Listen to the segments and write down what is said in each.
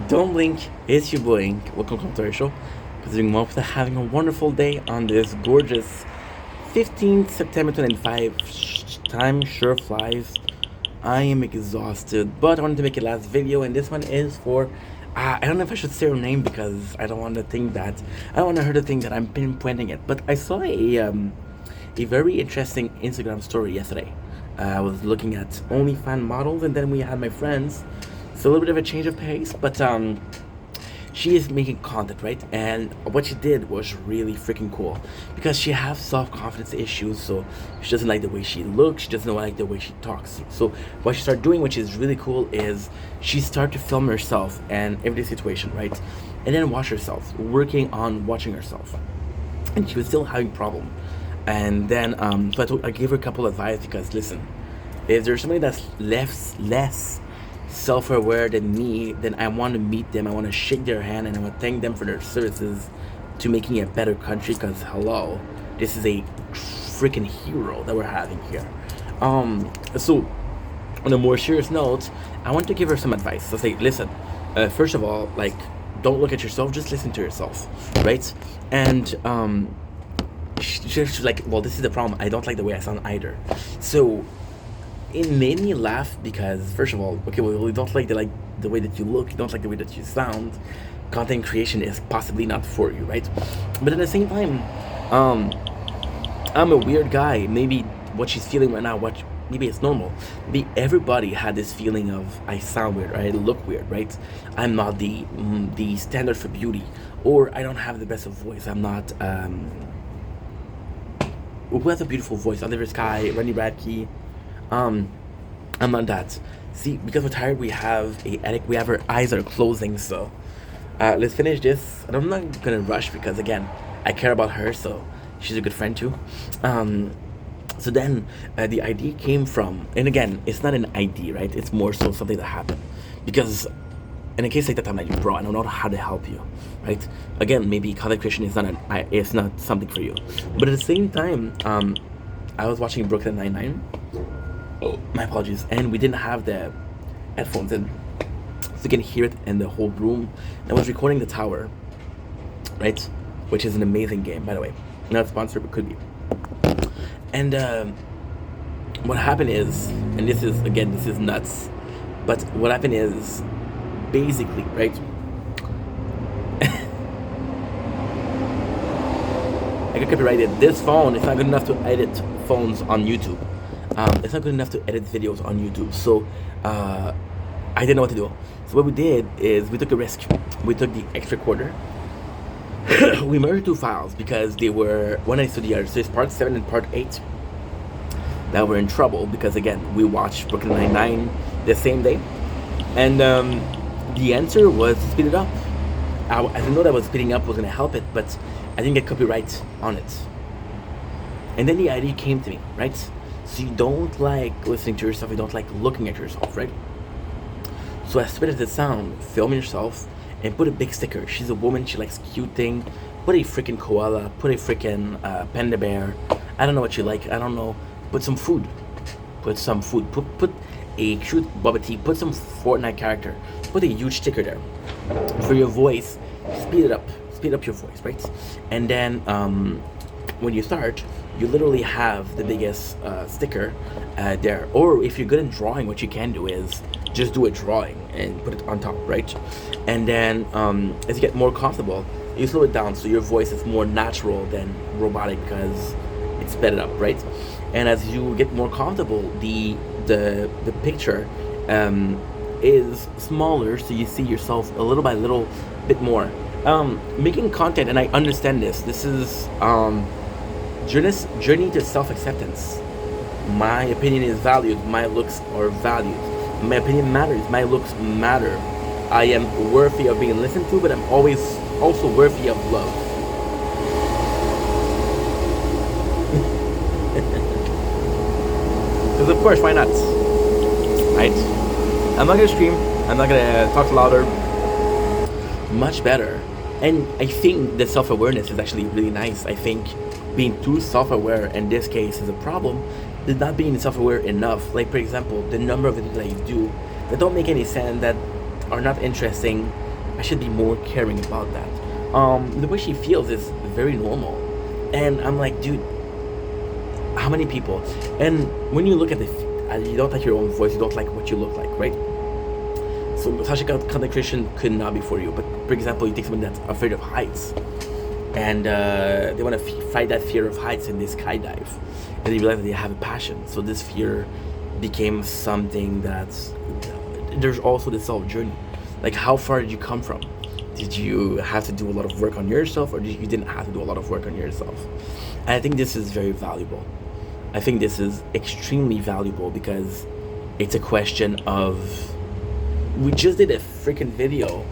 Don't blink, it's your boy. Welcome to our show. Considering most having a wonderful day on this gorgeous 15th September 25. Time sure flies. I am exhausted, but I wanted to make a last video, and this one is for. I don't know if I should say her name because I don't want to think that. I don't want her to think that I'm pinpointing it. But I saw a very interesting Instagram story yesterday. I was looking at OnlyFans models, and then we had my friends. It's a little bit of a change of pace, but she is making content, right? And what she did was really freaking cool because she has self-confidence issues, so she doesn't like the way she looks, she doesn't like the way she talks. So what she started doing, which is really cool, is she started to film herself and everyday situation, right? And then watch herself, working on watching herself. And she was still having problem. And then I gave her a couple of advice because listen, if there's somebody that's less self-aware than me, then I want to meet them. I want to shake their hand and I want to thank them for their services to making a better country. Because hello, this is a freaking hero that we're having here. So on a more serious note, I want to give her some advice. So say, listen, first of all, like, don't look at yourself, just listen to yourself, right? And she's like, well, this is the problem. I don't like the way I sound either. So it made me laugh because first of all, okay, well, you don't like the way that you look, you don't like the way that you sound. Content creation is possibly not for you, right? But at the same time, um, I'm a weird guy. Maybe what she's feeling right now, what maybe it's normal. Maybe everybody had this feeling of I sound weird or I look weird, right? I'm not the standard for beauty, or I don't have the best of voice. I'm not. Who has a beautiful voice? Oliver Sky, Randy Radke. Um, I'm not that. See, because we're tired, we have a addict. We have our eyes are closing. So, let's finish this. And I'm not gonna rush because again, I care about her. So she's a good friend too. Um, so then the idea came from, and again, it's not an idea, right? It's more so something that happened because in a case like that, I'm like, bro, I don't know how to help you, right? Again, maybe content creation is it's not something for you, but at the same time, I was watching Brooklyn Nine-Nine. Oh, my apologies. And we didn't have the headphones in, so you can hear it in the whole room. I was recording The Tower, right? Which is an amazing game, by the way. Not sponsored, but could be. And what happened is, and this is nuts, but what happened is, basically, right? I got copyrighted. This phone is not good enough to edit phones on YouTube. It's not good enough to edit videos on YouTube. So I didn't know what to do. So what we did is we took a risk. We took the extra quarter. We merged two files because they were one next to the other. So it's part 7 and part 8 that were in trouble because again we watched Brooklyn Nine-Nine the same day, and the answer was to speed it up. I didn't know that was speeding up was gonna help it, but I didn't get copyright on it. And then the idea came to me, right? So you don't like listening to yourself, you don't like looking at yourself, right? So as stupid as it sounds, film yourself and put a big sticker. She's a woman, she likes cute thing. Put a freaking koala, put a freaking panda bear. I don't know what you like, I don't know. Put some food. Put some food. Put a cute bubble tea. Put some Fortnite character. Put a huge sticker there. For your voice, speed it up. Speed up your voice, right? And then when you start, you literally have the biggest sticker there. Or if you're good in drawing, what you can do is just do a drawing and put it on top, right? And then as you get more comfortable, you slow it down so your voice is more natural than robotic because it's sped it up, right? And as you get more comfortable, the picture is smaller, so you see yourself a little by little bit more. Making content, and I understand this. This is journey to self-acceptance. My opinion is valued. My looks are valued. My opinion matters. My looks matter. I am worthy of being listened to, but I'm always also worthy of love. Because of course, why not? Right? I'm not gonna scream. I'm not gonna talk louder. Much better. And I think the self-awareness is actually really nice. I think being too self-aware in this case is a problem. Is not being self-aware enough. Like for example, the number of videos that you do that don't make any sense, that are not interesting, I should be more caring about that. The way she feels is very normal, and I'm like, dude, how many people? And when you look at you don't like your own voice, you don't like what you look like, right? So such a content creation could not be for you. But for example, you take someone that's afraid of heights, and they want to fight that fear of heights in this skydive, and they realize that they have a passion. So this fear became something that's. There's also the self journey. Like, how far did you come from? Did you have to do a lot of work on yourself, or you didn't have to do a lot of work on yourself? And I think this is very valuable. I think this is extremely valuable because it's a question of. We just did a freaking video,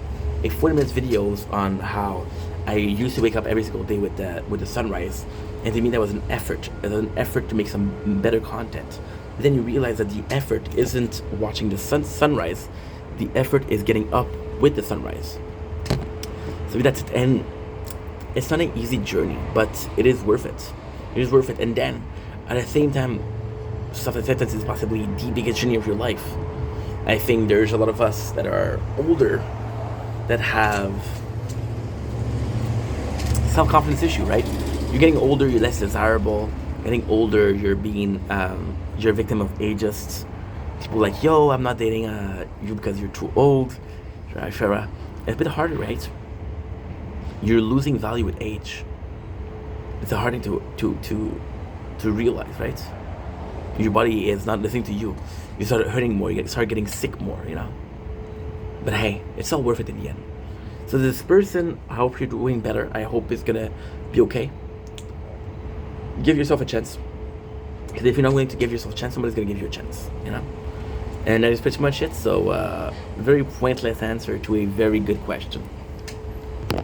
a 40 minutes videos on how I used to wake up every single day with the sunrise, and to me that was an effort. It was an effort to make some better content. But then you realize that the effort isn't watching the sunrise. The effort is getting up with the sunrise. So that's it. And it's not an easy journey, but it is worth it. It is worth it. And then, at the same time, self-acceptance is possibly the biggest journey of your life. I think there's a lot of us that are older that have self-confidence issue, right? You're getting older, you're less desirable. Getting older, you're a victim of ageist. People like, yo, I'm not dating you because you're too old. It's a bit harder, right? You're losing value with age. It's a hard thing to realize, right? Your body is not listening to you. You start hurting more. You start getting sick more, you know. But hey, it's all worth it in the end. So this person, I hope you're doing better. I hope it's gonna be okay. Give yourself a chance. Because if you're not willing to give yourself a chance, somebody's gonna give you a chance, you know. And that is pretty much it. So, very pointless answer to a very good question.